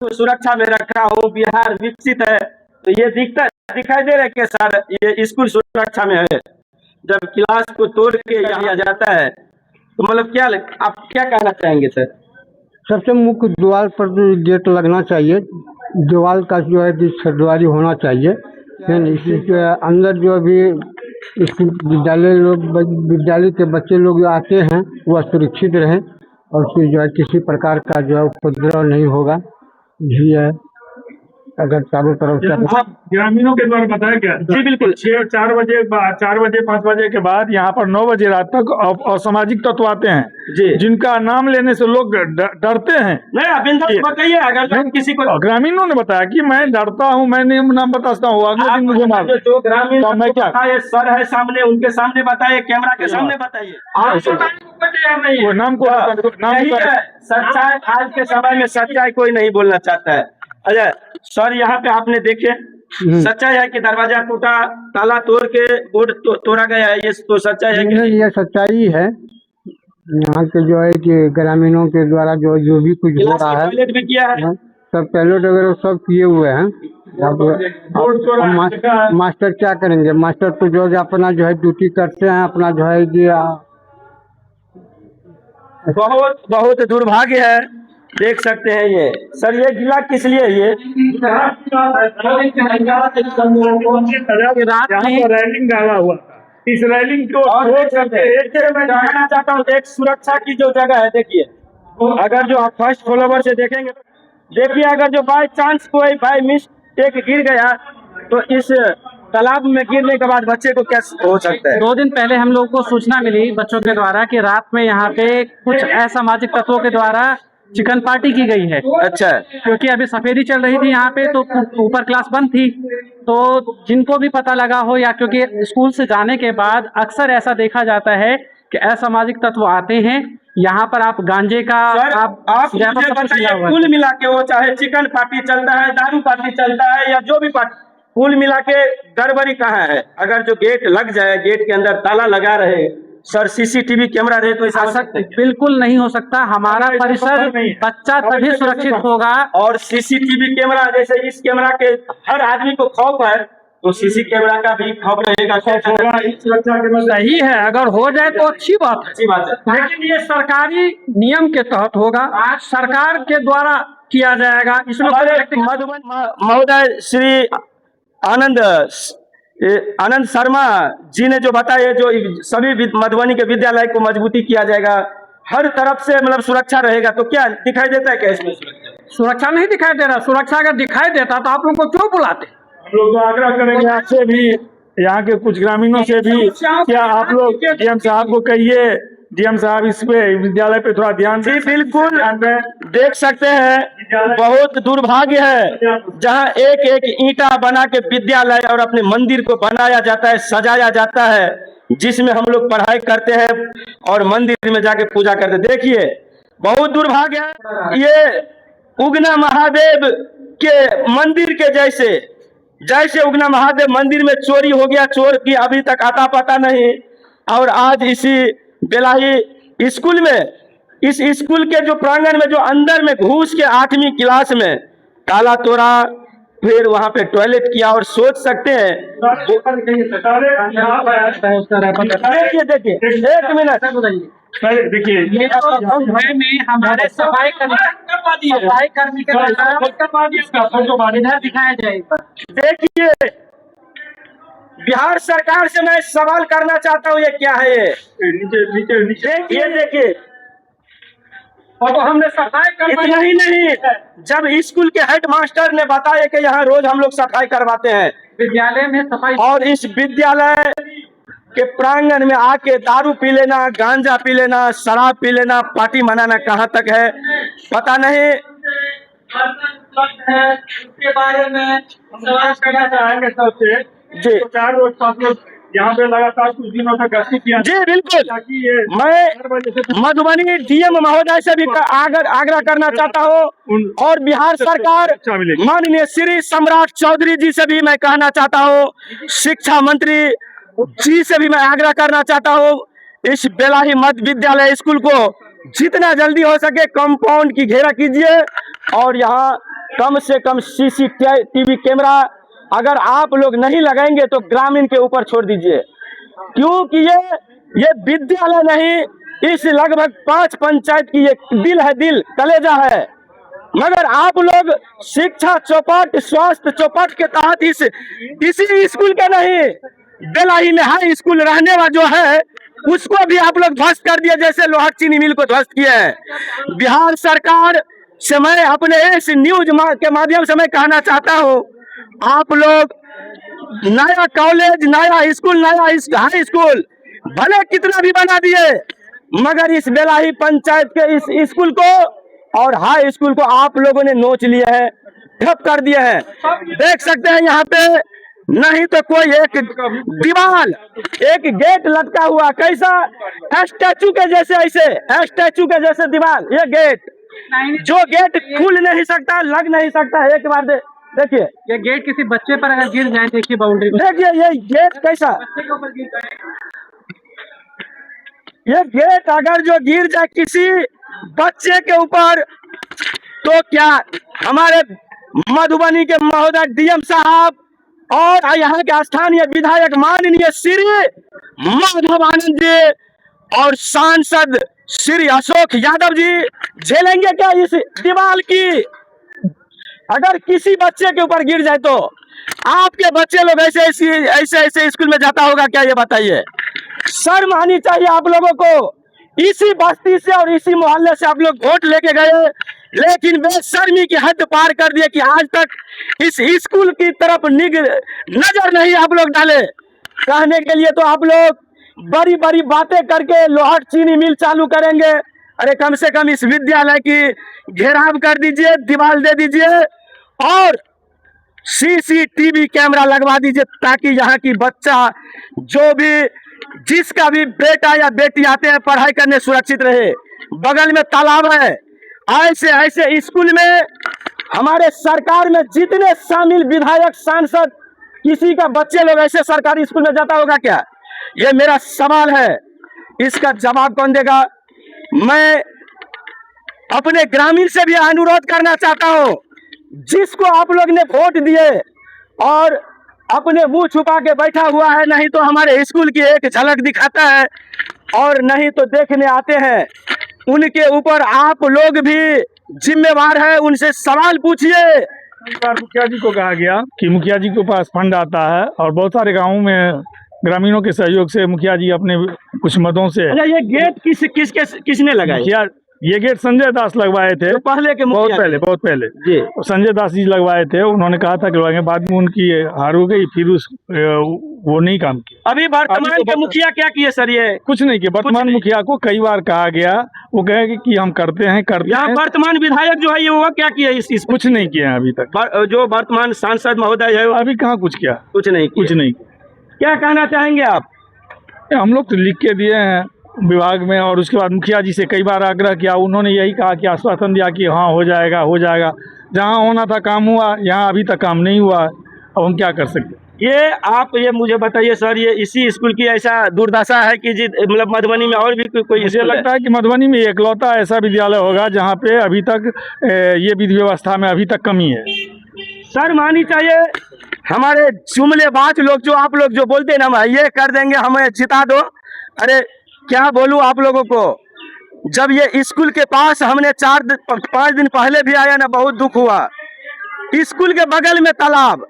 सुरक्षा में रखा हूँ, बिहार विकसित है, तो ये दिखाई दे रहा है कि सर ये स्कूल सुरक्षा में है। जब क्लास को तोड़ के किया जाता है तो मतलब क्या आप क्या कहना चाहेंगे सर? सबसे मुख्य दीवार पर गेट लगना चाहिए, दीवार का जो है छठवारी होना चाहिए। इसके अंदर जो भी विद्यालय के बच्चे लोग आते हैं वह सुरक्षित रहें और फिर जो है किसी प्रकार का जो है उपद्रव नहीं होगा। जी है, अगर चारों तरफ से ग्रामीणों के द्वारा बताया गया। जी बिल्कुल। 4 बजे 5 बजे के बाद यहाँ पर 9 बजे रात तक असामाजिक तत्व आते हैं जी, जिनका नाम लेने से लोग डरते हैं। नहीं आप बताइए, अगर किसी को ग्रामीणों ने बताया कि मैं डरता हूँ, मैं नहीं नाम बताता हूँ, अगले दिन मुझे मार जो ग्रामीण तो मैं क्या सर है सामने, उनके सामने बताइए, कैमरा के सामने बताइए। वो नाम को सच्चाई आज के समय में सच्चाई कोई नहीं बोलना चाहता है। अच्छा सर, यहाँ पे आपने देखे सच्चाई है कि दरवाजा टूटा, ताला तोड़ के बोर्ड तोड़ा गया है, ये तो सच्चाई है कि नहीं? ये सच्चाई है। यहाँ के जो है कि ग्रामीणों के द्वारा जो भी कुछ हो रहा है, टॉयलेट भी किया है, सब टॉयलेट वगैरह सब किए हुए हैं। मास्टर क्या करेंगे? मास्टर तो जो अपना जो है ड्यूटी करते हैं, अपना जो है कि बहुत बहुत दुर्भाग्य है। देख सकते हैं ये सर, ये गिला किस लिए ये रैलिंग डाला हुआ था, इस रैलिंग को मैं जानना चाहता हूँ, एक सुरक्षा की जो जगह है, देखिए अगर जो आप फर्स्ट फ्लोर से देखेंगे, देखिए अगर जो बाई चांस कोई बाई मिस्टेक गिर गया तो इस तालाब में गिरने के बाद बच्चे को क्या हो सकता है? 2 दिन पहले हम लोग को सूचना मिली बच्चों के द्वारा कि रात में यहाँ पे कुछ असामाजिक तत्वों के द्वारा चिकन पार्टी की गई है। अच्छा, क्योंकि अभी सफेदी चल रही थी यहाँ पे, तो ऊपर क्लास बंद थी, तो जिनको भी पता लगा हो या क्योंकि स्कूल से जाने के बाद अक्सर ऐसा देखा जाता है कि असामाजिक तत्व आते हैं यहाँ पर। आप गांजे का आप मुझे बताइए, कुल मिला के वो चाहे चिकन पार्टी चलता है, दारू पार्टी चलता है या जो भी पार्टी, कुल मिला के गड़बड़ी कहाँ है? अगर जो गेट लग जाए, गेट के अंदर ताला लगा रहे सर, सीसीटीवी कैमरा रहे, तो ऐसा हो सकता है? बिल्कुल नहीं हो सकता। हमारा परिसर बच्चा तभी सुरक्षित होगा। और सीसीटीवी कैमरा जैसे इस कैमरा के हर आदमी को खौफ है, तो सीसी कैमरा का भी खौफ रहेगा। सही है, अगर हो जाए तो अच्छी बात है, लेकिन ये सरकारी नियम के तहत होगा, आज सरकार के द्वारा किया जाएगा। इसमें मधुबन महोदय श्री आनंद शर्मा जी ने जो बताया, जो सभी मधुबनी के विद्यालय को मजबूती किया जाएगा, हर तरफ से मतलब सुरक्षा रहेगा, तो क्या दिखाई देता है क्या इसमें? सुरक्षा नहीं दिखाई दे रहा। सुरक्षा अगर दिखाई देता तो आप लोग को क्यों बुलाते? हम लोग तो आग्रह करेंगे आपसे भी, यहाँ के कुछ ग्रामीणों से भी, क्या आप लोग डीएम साहब को कहिए, डीएम साहब इस पे विद्यालय पे थोड़ा ध्यान जी बिल्कुल। देख सकते हैं बहुत दुर्भाग्य है, जहाँ एक एक ईंटा बना के विद्यालय और अपने मंदिर को बनाया जाता है, सजाया जाता है, जिसमें हम लोग पढ़ाई करते हैं और मंदिर में जाके पूजा करते हैं। देखिए बहुत दुर्भाग्य है। ये उगना महादेव के मंदिर के जैसे उगना महादेव मंदिर में चोरी हो गया, चोर की अभी तक आता पता नहीं, और आज इसी बेलाही स्कूल में, इस स्कूल के जो प्रांगण में जो अंदर में घुस के 8वीं क्लास में ताला तोड़ा, फिर वहां पे टॉयलेट किया, और सोच सकते हैं। देखिए 1 मिनट देखिए, हमारे सफाई कर्मी इधर दिखाया जाएगा। देखिए बिहार सरकार से मैं सवाल करना चाहता हूँ, ये क्या है? ये देखिए, और तो हमने सफाई इतना ही नहीं, जब स्कूल के हेड मास्टर ने बताया कि यहाँ रोज हम लोग सफाई करवाते हैं विद्यालय में सफाई, और इस विद्यालय के प्रांगण में आके दारू पी लेना, गांजा पी लेना, शराब पी लेना, पार्टी मनाना कहाँ तक है पता नहीं। उसके बारे में सवाल करना चाहेंगे सबसे जी। 4 रोज 5 रोज यहाँ पे लगातार कुछ दिनों तक गश्ती किया जी बिल्कुल। मैं मधुबनी डीएम महोदय से भी आग्रह करना चाहता हूँ, और बिहार सरकार माननीय श्री सम्राट चौधरी जी से भी मैं कहना चाहता हूँ, शिक्षा मंत्री जी से भी मैं आग्रह करना चाहता हूँ, इस बेलाही मध्य विद्यालय स्कूल को जितना जल्दी हो सके कंपाउंड की घेरा कीजिए, और यहाँ कम से कम सीसीटीवी कैमरा अगर आप लोग नहीं लगाएंगे तो ग्रामीण के ऊपर छोड़ दीजिए, क्योंकि ये विद्यालय नहीं, इस लगभग 5 पंचायत की ये दिल है, दिल कलेजा है। मगर आप लोग शिक्षा चौपट, स्वास्थ्य चौपट के तहत इसी स्कूल के नहीं, बेलाही में हाई स्कूल रहने वाला जो है उसको भी आप लोग ध्वस्त कर दिए, जैसे लोहार चीनी मिल को ध्वस्त किया है। बिहार सरकार से मैं अपने इस न्यूज के माध्यम से मैं कहना चाहता हूँ, आप लोग नया कॉलेज, नया स्कूल, नया हाई स्कूल भले कितना भी बना दिए, मगर इस बेलाही पंचायत के इस स्कूल को और हाई स्कूल को आप लोगों ने नोच लिया है, ठप कर दिया है। देख सकते हैं यहाँ पे नहीं तो कोई एक दीवार, एक गेट लटका हुआ, कैसा स्टैचू के जैसे, ऐसे स्टैचू के जैसे दीवार, ये गेट जो गेट खुल नहीं सकता, लग नहीं सकता। एक बार देखिए, ये गेट किसी बच्चे पर अगर गिर जाए, देखिए बाउंड्री, देखिए ये गेट कैसा, बच्चे के ऊपर गिर जाए, ये गेट अगर जो गिर जाए किसी बच्चे के ऊपर तो क्या हमारे मधुबनी के महोदय डीएम साहब और यहाँ के स्थानीय विधायक माननीय श्री माधव आनंद जी और सांसद श्री अशोक यादव जी झेलेंगे क्या इस दीवार की? अगर किसी बच्चे के ऊपर गिर जाए तो आपके बच्चे लोग ऐसे स्कूल में जाता होगा क्या, ये बताइए। शर्म आनी चाहिए आप लोगों को। इसी बस्ती से और इसी मोहल्ले से आप लोग वोट लेके गए, लेकिन बेशर्मी की हद पार कर दिए कि आज तक इस स्कूल की तरफ नजर नहीं आप लोग डाले। कहने के लिए तो आप लोग बड़ी बड़ी बातें करके लोहार चीनी मिल चालू करेंगे। अरे कम से कम इस विद्यालय की घेराव कर दीजिए, दीवार दे दीजिए और सीसीटीवी कैमरा लगवा दीजिए, ताकि यहाँ की बच्चा जो भी जिसका भी बेटा या बेटी आते हैं पढ़ाई करने सुरक्षित रहे। बगल में तालाब है, ऐसे स्कूल में हमारे सरकार में जितने शामिल विधायक, सांसद, किसी का बच्चे लोग ऐसे सरकारी स्कूल में जाता होगा क्या? ये मेरा सवाल है, इसका जवाब कौन देगा? मैं अपने ग्रामीण से भी अनुरोध करना चाहता हूं, जिसको आप लोग ने वोट दिए और अपने मुंह छुपा के बैठा हुआ है, नहीं तो हमारे स्कूल की एक झलक दिखाता है और नहीं तो देखने आते हैं, उनके ऊपर आप लोग भी जिम्मेवार है, उनसे सवाल पूछिए। मुखिया जी को कहा गया कि मुखिया जी के पास फंड आता है और बहुत सारे गाँवों में ग्रामीणों के सहयोग से मुखिया जी अपने कुछ मदों से, अच्छा ये गेट किसने लगाया? मुखिया ये गेट संजय दास लगवाए थे, तो पहले के बहुत मुखिया पहले जी संजय दास जी लगवाए थे। उन्होंने कहा था कि लगवाएंगे, बाद में उनकी हार हो गई, फिर वो नहीं काम किया। अभी वर्तमान के मुखिया क्या किए सर? ये कुछ नहीं किया। वर्तमान मुखिया को कई बार कहा गया, वो कहे कि हम करते हैं। यहाँ वर्तमान विधायक जो है ये वो क्या किया? इस कुछ नहीं किया अभी तक। जो वर्तमान सांसद महोदय है अभी कहाँ कुछ किया, कुछ नहीं। क्या कहना चाहेंगे आप? हम लोग तो लिख के दिए हैं विभाग में, और उसके बाद मुखिया जी से कई बार आग्रह किया, उन्होंने यही कहा कि आश्वासन दिया कि हाँ हो जाएगा। जहाँ होना था काम हुआ, यहाँ अभी तक काम नहीं हुआ। अब हम क्या कर सकते? ये मुझे बताइए सर, ये इसी स्कूल की ऐसा दुर्दशा है कि मतलब मधुबनी में और भी कोई मुझे लगता है कि मधुबनी में एकलौता ऐसा विद्यालय होगा जहाँ पे अभी तक ये विधि व्यवस्था में अभी तक कमी है। सर मानी चाहिए हमारे जुमलेबाज लोग, जो आप लोग जो बोलते हैं ना ये कर देंगे, हमें जिता दो। अरे क्या बोलूं आप लोगों को, जब ये स्कूल के पास हमने 4-5 दिन पहले भी आया ना, बहुत दुख हुआ। स्कूल के बगल में तालाब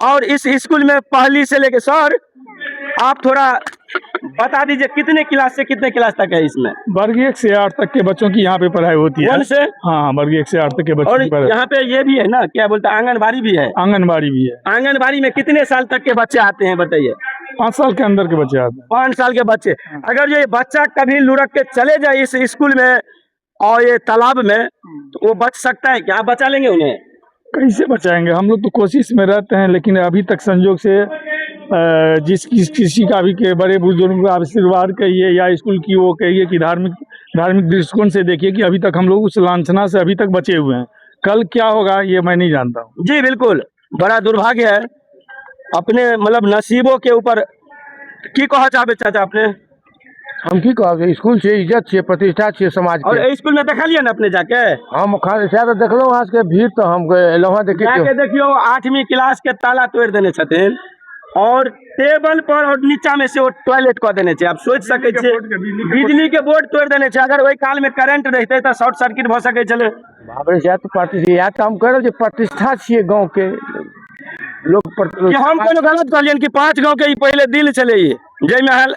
और इस स्कूल में पहली से लेके, सर आप थोड़ा बता दीजिए कितने क्लास से कितने क्लास तक है इसमें? वर्ग 1 से 8 तक के बच्चों की यहाँ पे पढ़ाई होती है। 1 से? हाँ, वर्ग 1 से 8 तक के बच्चों की पढ़ाई। यहाँ पे ये भी है ना, क्या बोलते हैं, आंगनबाड़ी भी है? आंगनबाड़ी भी है। आंगनबाड़ी में कितने साल तक के बच्चे आते हैं बताइए? 5 साल के अंदर के बच्चे आते हैं। 5 साल के बच्चे। अगर ये बच्चा कभी लुढ़क के चले जाए इस स्कूल में और ये तालाब में, तो वो बच सकता है क्या? आप बचा लेंगे उन्हें? कैसे बचाएंगे? हम लोग तो कोशिश में रहते हैं, लेकिन अभी तक संजोग से किसी का भी के बड़े बुजुर्ग का आशीर्वाद कहिए या स्कूल की वो कहिए कि धार्मिक दृष्टिकोण से देखिए कि अभी तक हम लोग उस लांछना से अभी तक बचे हुए हैं। कल क्या होगा ये मैं नहीं जानता हूँ। जी बिल्कुल, बड़ा दुर्भाग्य है अपने मतलब नसीबों के ऊपर। की कहा चाहे चाचा आपने? हम की कहब स्कूल से इज्जत छे, प्रतिष्ठा छे समाज और के। स्कूल में देखा लिया ना अपने जाके? हम तो देखलो वहाँ के भीड़ तो हम लौहा देखे जाके देखियो 8वीं क्लास के ताला तोड़ देने छथिन और टेबल पर और नीचा में से वो टॉयलेट कऽ देने छे। आप सोच सके छे बिजली के बोर्ड तोड़ देने छे। अगर ओई काल में करंट रहते तो शॉर्ट सर्किट भ सके छले। बाबरे या तो हम कह रहे प्रतिष्ठा छे गाँव के लोग कि हम कोनो गलत कहलियन कि 5 गांव के ई पहले दिल चले ये जय महल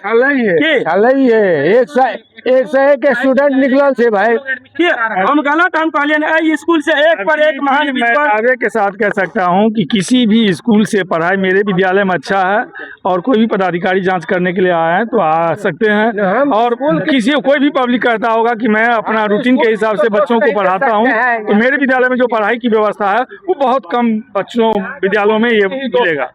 एक से एक स्टूडेंट निकलल छे भाई। कि हम गलत हम कहलियन ए स्कूल से एक पर एक महान मैं विद्वान। दावे के साथ कह सकता हूं कि किसी भी स्कूल से पढ़ाई मेरे विद्यालय में अच्छा है और कोई भी पदाधिकारी जांच करने के लिए आए हैं तो आ सकते हैं। और कोई भी पब्लिक कहता होगा कि मैं अपना रूटीन के हिसाब से बच्चों को पढ़ाता हूं, तो मेरे विद्यालय में जो पढ़ाई की व्यवस्था है वो बहुत कम बच्चों विद्यालयों में ये मिलेगा।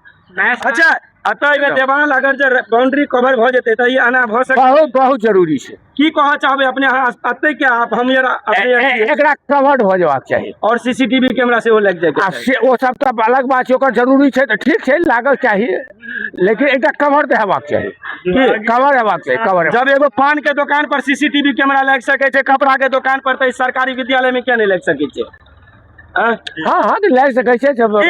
अच्छा अतः एमे देवाल अगर जे बाउंड्री कवर भ जेते त ये आना भ सके बहुत जरूरी छे। की कह चाहबे अपने यहाँ अते क्या आप हम ये अपने एकरा कवर्ड हो जाबाक चाहिए और सीसीटीवी कैमरा से वो लग जाए। वो सब तो अलग बात है, ओकर जरूरी छे तो ठीक छे लागल चाहिए, लेकिन एकरा कवर तो हेबाक चाहिए। कवर हेबाक चाहिए। कवर जब एगो पान के दुकान पर सीसीटीवी कैमरा लग सके छे, कपड़ा के दुकान पर तो सरकारी विद्यालय में क्या नहीं लग सके छे? हाँ तो लग सके छे। जब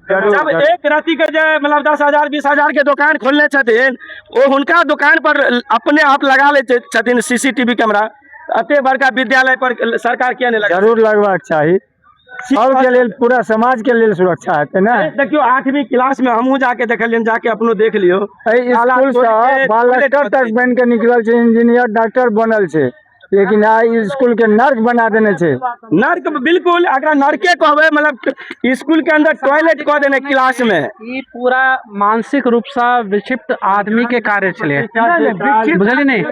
एक राति के जो मतलब 10,000 20,000 के दुकान खोलने छथिन वो उनका दुकान पर अपने आप लगा ले छथिन सीसीटीवी कैमरा, अते बड़का विद्यालय पर सरकार क्या नहीं लगा? जरूर लगवाक चाहिए। सबके लिए पूरा समाज के लिए सुरक्षा है ना। देखियो 8वीं क्लास में हमहू जाके देखलियन, जाके अपनो देख लियो। स्कूल से बालस्टर तक बन के निकलल छे, इंजीनियर डॉक्टर बनल छे, लेकिन आई स्कूल के नर्क बना देने छे। नर्क बिल्कुल अगर नर्के कहबे मतलब स्कूल के अंदर टॉयलेट कह देने क्लास में। ई पूरा मानसिक रूप से विक्षिप्त आदमी के कार्य छले, बुझली नहीं?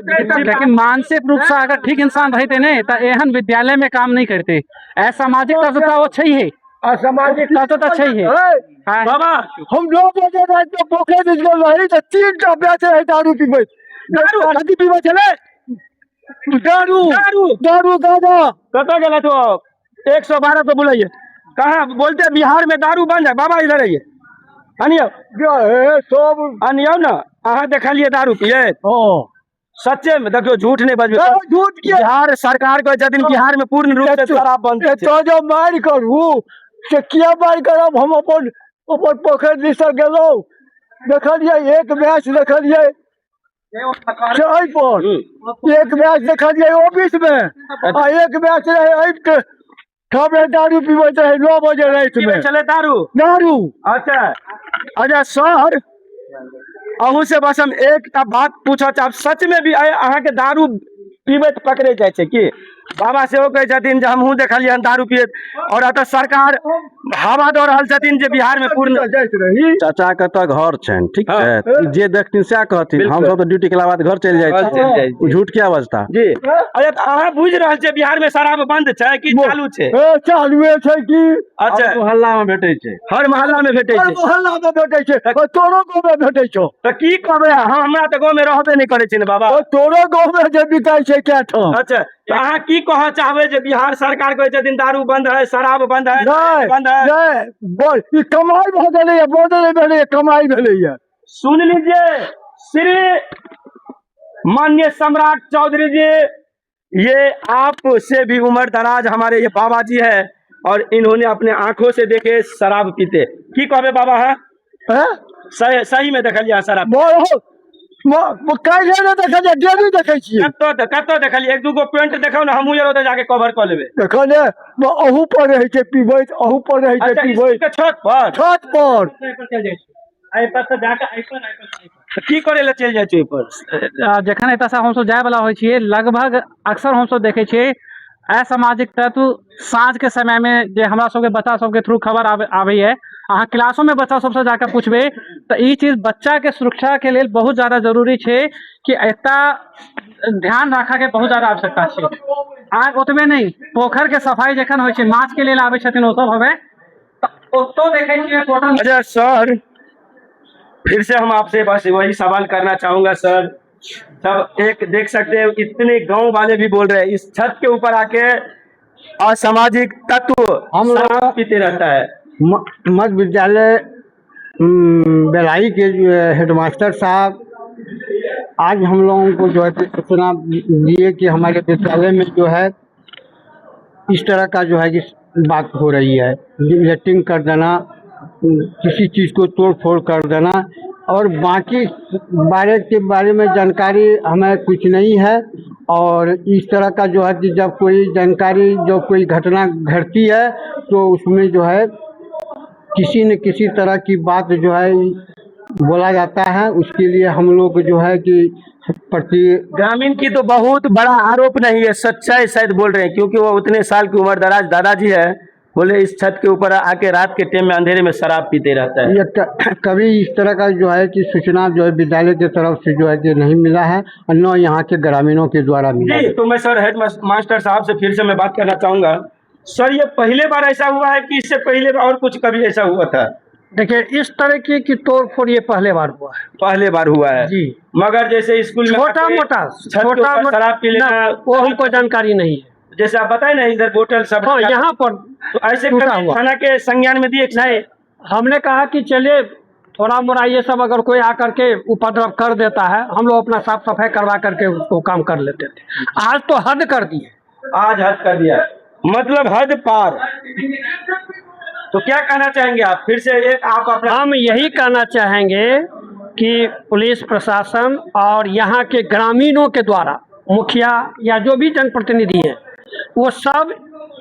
लेकिन मानसिक रूप से अगर ठीक इंसान रहते नहीं तो एहन विद्यालय में काम नहीं करते। असामाजिक तत्वता वो चाहिए, असामाजिक तत्वता चाहिए। हाँ। बाबा हम 9 बजे रात को पोखर में निकल रही तो 3 टा बैच है दारू पीबे। दारू कथी पीबे चले? दारू दारू दारू गाजा कतो गेला तो 112 को बुलाइए। कहाँ बोलते बिहार में दारू बंद है? बाबा इधर आइए, अनियो सब अनियो ना। अहाँ देखलिए दारू पिए? सच्चे में देखियो, झूठ नहीं बजबे। झूठ किया बिहार सरकार को जदिन बिहार में पूर्ण रूप से शराब बंद है। तो जो मार करू से किया मार करब? हम अपन पोखर दिसर गेलो, देखलिए एक मैच देखलिए चाय पर, एक मैच देखलिए ऑफिस में, और एक मैच रहे ठबे दारू पीबे रहे 9 बजे रात में। चले दारू दारू अच्छा अच्छा सर अहू से बस हम एक बात पूछो चाहब, सच में भी अहाँ के दारू पीबे पकड़े जाए छे कि? बाबा से वो कहे छथिन जे हमहू देखलिए दारू पियत, और अतः सरकार हवा दऽ रहल छथिन जे बिहार में पूर्ण। चाचा कतऽ घर छनि, ठीक है, जे देखथिन सएह कहथिन। हम सब तो ड्यूटी के बाद घर चलि जाइ छी, झूठ क्या बजता जी। अच्छा तऽ अहाँ बुझ रहल छे बिहार में शराब बंद छै कि चालू छै? चालुए छै कि? अच्छा मोहल्ला में भेटै छै, हर मोहल्ला में भेटै छै। मोहल्ला में भेटै छै, तोरो गाँव में भेटै छौ? तऽ की कहबै? हमरा तऽ गाँव में रहबे नहीं करे छै ने बाबा। तोरो गाँव में जे बिकाय छै क्या ठो? अच्छा तो अहाँ की कह चाहबे जे बिहार सरकार कहै छथिन दारू बंद है, शराब बंद है, नहीं बंद है? नहीं बोल, ई कमाई भ गेलै, बोले भेलै, कमाई भेलै। सुन लीजिए श्री माननीय सम्राट चौधरी जी, ये आपसे भी उम्र दराज हमारे ये बाबा जी है और इन्होंने अपने आंखों से देखे शराब पीते। की कहबे बाबा? है सही में देखलिए शराब? कतो देखलिए? एक दूगो पेंट देखो ना, हमहू जरूर जाके कवर कर लेबे। देखले अहू पर रहे छै पीबे, अहू पर रहे छै पीबे, छत पर की करे ले चल जाय छै पर? जखन एतऽ से हमसब जाय वाला होइ छियै, लगभग अक्सर हमसब देखे छियै असामाजिक तत्व साँझ के समय में जे हमरा सबके बच्चा सबके थ्रू खबर आबै है। अहाँ क्लासों में बच्चा सबसे जाकर पूछबे तो ई चीज बच्चा के सुरक्षा के लिए बहुत ज्यादा जरूरी छै कि एता ध्यान रखा के बहुत ज्यादा आवश्यकता छै। आग ओतबे नहीं, पोखर के सफाई जखन होइ छै, माछ के लेल आबै छथिन ओ सब हवे तो देखे छियै टोटल। अच्छा सर फिर से हम आपसे बस वही सवाल करना चाहूंगा सर। सब एक देख सकते हैं इतने गांव वाले भी बोल रहे हैं इस छत के ऊपर आके असामाजिक तत्व हम लोग शराब पीते रहता है। मध्य विद्यालय बेलाई के हेडमास्टर साहब आज हम लोगों को जो है सूचना दिए कि हमारे विद्यालय में जो है इस तरह का जो है कि बात हो रही है, लेटरिंग कर देना, किसी चीज़ को तोड़ फोड़ कर देना, और बाकी बारे में जानकारी हमें कुछ नहीं है। और इस तरह का जो है कि जब कोई जानकारी, जब कोई घटना घटती है तो उसमें जो है किसी न किसी तरह की बात जो है बोला जाता है। उसके लिए हम लोग जो है कि प्रति ग्रामीण की तो बहुत बड़ा आरोप नहीं है, सच्चाई शायद बोल रहे हैं, क्योंकि वो उतने साल की उम्र दराज दादाजी है, बोले इस छत के ऊपर आके रात के टाइम में अंधेरे में शराब पीते रहता है। ये कभी इस तरह का जो है कि सूचना जो है विद्यालय की तरफ से जो है कि नहीं मिला है, और न यहाँ के ग्रामीणों के द्वारा मिला जी, है। तो मैं सर हेड मास्टर साहब से फिर से मैं बात करना चाहूंगा। सर, ये पहले बार ऐसा हुआ है कि इससे पहले और कुछ कभी ऐसा हुआ था? देखिए, इस तरह की तोड़ फोड़ ये पहले बार हुआ है। पहले बार हुआ है जी। मगर जैसे स्कूल में छोटा मोटा शराब पी लेना, वो हमको जानकारी नहीं है। जैसे आप बताए ना, इधर बोतल सब हाँ, यहाँ पर तो ऐसे टूटा कभी हुआ। थाना के संज्ञान में दिए? नहीं, हमने कहा कि चलिए थोड़ा मोड़ा ये सब अगर कोई आकर के उपद्रव कर देता है, हम लोग अपना साफ सफाई करवा करके उसको काम कर लेते थे। आज तो हद कर दिए। आज हद कर दिया, मतलब हद पार। तो क्या कहना चाहेंगे आप? फिर से एक आप अपना। हम यही कहना चाहेंगे कि पुलिस प्रशासन और यहाँ के ग्रामीणों के द्वारा, मुखिया या जो भी जनप्रतिनिधि है, वो सब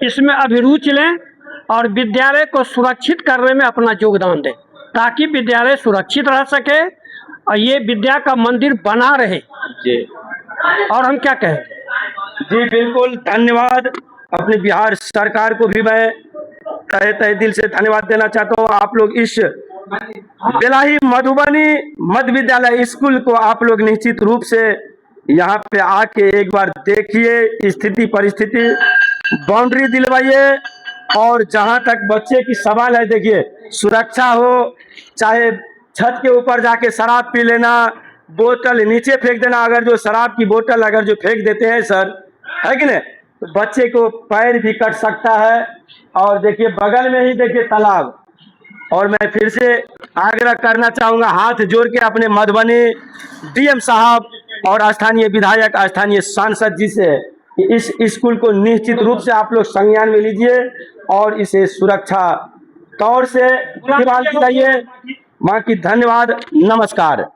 इसमें अभिरुचि लें और विद्यालय को सुरक्षित करने में अपना योगदान दें, ताकि विद्यालय सुरक्षित रह सके और ये विद्या का मंदिर बना रहे। जी, और हम क्या कहें? जी बिल्कुल, धन्यवाद। अपने बिहार सरकार को भी मैं तहे दिल से धन्यवाद देना चाहता हूँ। आप लोग इस बेलाही मधुबनी मध्य विद्यालय स्कूल को आप लोग निश्चित रूप से यहाँ पे आके एक बार देखिए, स्थिति परिस्थिति, बाउंड्री दिलवाइए, और जहाँ तक बच्चे की सवाल है, देखिए सुरक्षा हो, चाहे छत के ऊपर जाके शराब पी लेना, बोतल नीचे फेंक देना। अगर जो शराब की बोतल अगर जो फेंक देते हैं सर, है कि नहीं, तो बच्चे को पैर भी कट सकता है। और देखिए बगल में ही देखिए तालाब। और मैं फिर से आग्रह करना चाहूँगा हाथ जोड़ के अपने मधुबनी डीएम साहब और स्थानीय विधायक, स्थानीय सांसद जी से, इस स्कूल को निश्चित रूप से आप लोग संज्ञान में लीजिए और इसे सुरक्षा तौर से दिखाइए। बाकी धन्यवाद, नमस्कार।